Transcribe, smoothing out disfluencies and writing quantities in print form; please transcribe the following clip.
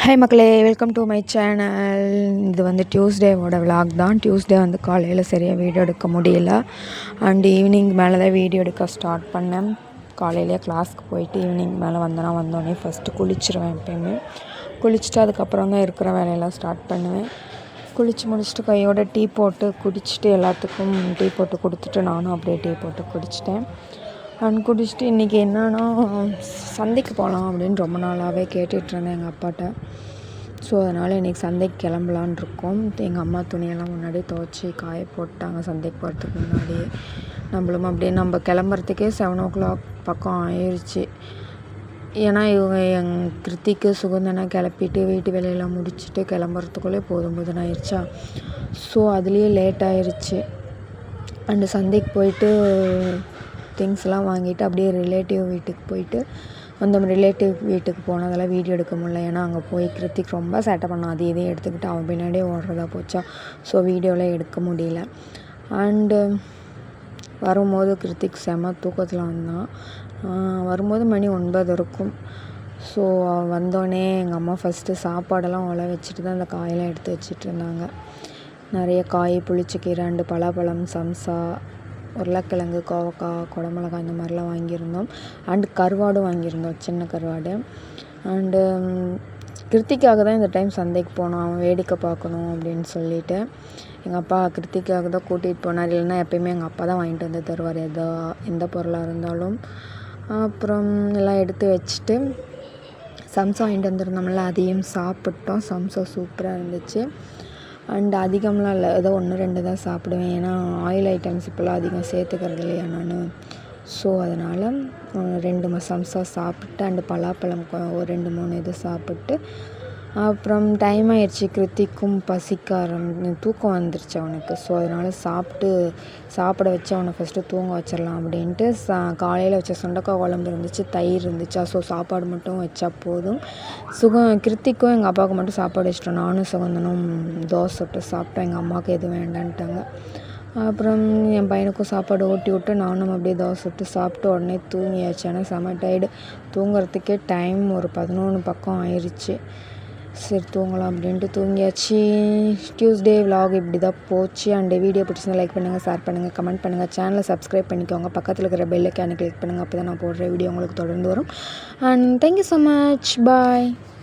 Hi மக்களே, welcome to my channel. இது வந்து டியூஸ்டேவோட விலாக் தான். டியூஸ்டே வந்து காலையில் சரியாக வீடியோ எடுக்க முடியல. அண்ட் ஈவினிங் மேலே தான் வீடியோ எடுக்க ஸ்டார்ட் பண்ணேன். காலையிலேயே கிளாஸ்க்கு போயிட்டு ஈவினிங் மேலே வந்தோடனே ஃபஸ்ட்டு குளிச்சிருவேன். எப்போயுமே குளிச்சுட்டு அதுக்கப்புறம் தான் இருக்கிற வேலையெல்லாம் ஸ்டார்ட் பண்ணுவேன். குளித்து முடிச்சுட்டு கையோட டீ போட்டு குடிச்சிட்டு எல்லாத்துக்கும் டீ போட்டு கொடுத்துட்டு நானும் அப்படியே டீ போட்டு குடிச்சிட்டேன். குடிச்சிட்டு இன்றைக்கி என்னன்னா சந்தைக்கு போகலாம் அப்படின்னு ரொம்ப நாளாகவே கேட்டுட்ருந்தேன் எங்கள் அப்பாட்ட. ஸோ அதனால் இன்றைக்கி சந்தைக்கு கிளம்பலான் இருக்கோம். எங்கள் அம்மா துணியெல்லாம் முன்னாடியே துவைச்சி காய போட்டாங்க சந்தைக்கு போகிறதுக்கு முன்னாடியே. நம்மளும் அப்படியே நம்ம கிளம்புறதுக்கே 7 o'clock பக்கம் ஆயிடுச்சு. ஏன்னா இவங்க கிருத்திக்கு சுகந்தனை கிளப்பிட்டு வீட்டு வேலையெல்லாம் முடிச்சுட்டு கிளம்புறதுக்குள்ளே போதும் ஆயிடுச்சா. ஸோ அதுலேயே லேட் ஆயிடுச்சு. அண்டு சந்தைக்கு போயிட்டு திங்ஸ்லாம் வாங்கிட்டு அப்படியே ரிலேட்டிவ் வீட்டுக்கு போயிட்டு அந்த ரிலேட்டிவ் வீட்டுக்கு போனதெல்லாம் வீடியோ எடுக்க முடியல. ஏன்னா அங்கே போய் கிருத்திக் ரொம்ப சேட்டை பண்ணான். அது இதையும் எடுத்துக்கிட்டு அவன் பின்னாடியே ஓடுறதா போச்சா. ஸோ வீடியோலாம் எடுக்க முடியல. அண்டு வரும்போது கிருத்திக் செம தூக்கத்தில் வந்தான். வரும்போது மணி 9 இருக்கும். ஸோ வந்தோடனே எங்கள் அம்மா ஃபஸ்ட்டு சாப்பாடெல்லாம் உல வச்சுட்டு தான் அந்த காயெல்லாம் எடுத்து வச்சுட்டு இருந்தாங்க. நிறைய காய், புளிச்சக்கீரை, அண்டு பலாப்பழம், சம்சா, உருளைக்கிழங்கு, கோவக்காய், குடமிளகாய் இந்த மாதிரிலாம் வாங்கியிருந்தோம். அண்டு கருவாடும் வாங்கியிருந்தோம், சின்ன கருவாடு. அண்டு கிருத்திக்காக தான் இந்த டைம் சந்தைக்கு போனோம். அவன் வேடிக்கை பார்க்கணும் அப்படின்னு சொல்லிட்டு எங்கள் அப்பா கிருத்திக்காக தான் கூட்டிகிட்டு போனார். இல்லைன்னா எப்போயுமே எங்கள் அப்பா தான் வாங்கிட்டு வந்து தருவார் எந்த பொருளாக இருந்தாலும். அப்புறம் எல்லாம் எடுத்து வச்சுட்டு சம்சா வாங்கிட்டு வந்துருந்தோம்ல, அதையும் சாப்பிட்டோம். சம்சா சூப்பராக இருந்துச்சு. அண்ட் அதிகம்லாம் இல்லை, ஏதோ 1-2 தான் சாப்பிடுவேன். ஏன்னா ஆயில் ஐட்டம்ஸ் இப்போல்லாம் அதிகம் சேர்த்துக்கிறது இல்லையா நான். ஸோ அதனால் 2 சம்சா சாப்பிட்டு அண்டு பலாப்பழம் ஒரு 2-3 இது சாப்பிட்டு அப்புறம் டைம் ஆயிடுச்சு. கிருத்திக்கும் பசிக்க தூக்கம் வந்துருச்சு அவனுக்கு. ஸோ அதனால் சாப்பிட வச்சு அவனை ஃபஸ்ட்டு தூங்க வச்சிடலாம் அப்படின்ட்டு காலையில் வச்ச சுண்டக்காய் குழம்பு இருந்துச்சு, தயிர் இருந்துச்சா. ஸோ சாப்பாடு மட்டும் வச்சா போதும். கிருத்திக்கும் எங்கள் அப்பாவுக்கு மட்டும் சாப்பாடு வச்சிட்டோம். நானும் சுகந்தனும் தோசை சுட்டு சாப்பிட்டோம். எங்கள் அம்மாவுக்கு எதுவும் வேண்டான்ட்டாங்க. அப்புறம் என் பையனுக்கும் சாப்பாடு ஊட்டி விட்டு நானும் அப்படியே தோசை சுட்டு சாப்பிட்டு உடனே தூங்கியாச்சு. ஆனால் செம டயர்டு. தூங்குறதுக்கே டைம் ஒரு 11 பக்கம் ஆயிடுச்சு. சரி தூங்கலாம் அப்படின்ட்டு தூங்கியாச்சு. டியூஸ்டே விலாக் இப்படி தான் போச்சு. அண்டு வீடியோ பிடிச்சிருந்தா லைக் பண்ணுங்கள், ஷேர் பண்ணுங்கள், கமெண்ட் பண்ணுங்கள், சேனலை சப்ஸ்கிரைப் பண்ணிக்கோங்க. பக்கத்தில் இருக்கிற பெல் ஐக்கானை கிளிக் பண்ணுங்கள். அப்போ தான் நான் போடுற வீடியோ உங்களுக்கு தொடர்ந்து வரும். And thank you so much. Bye.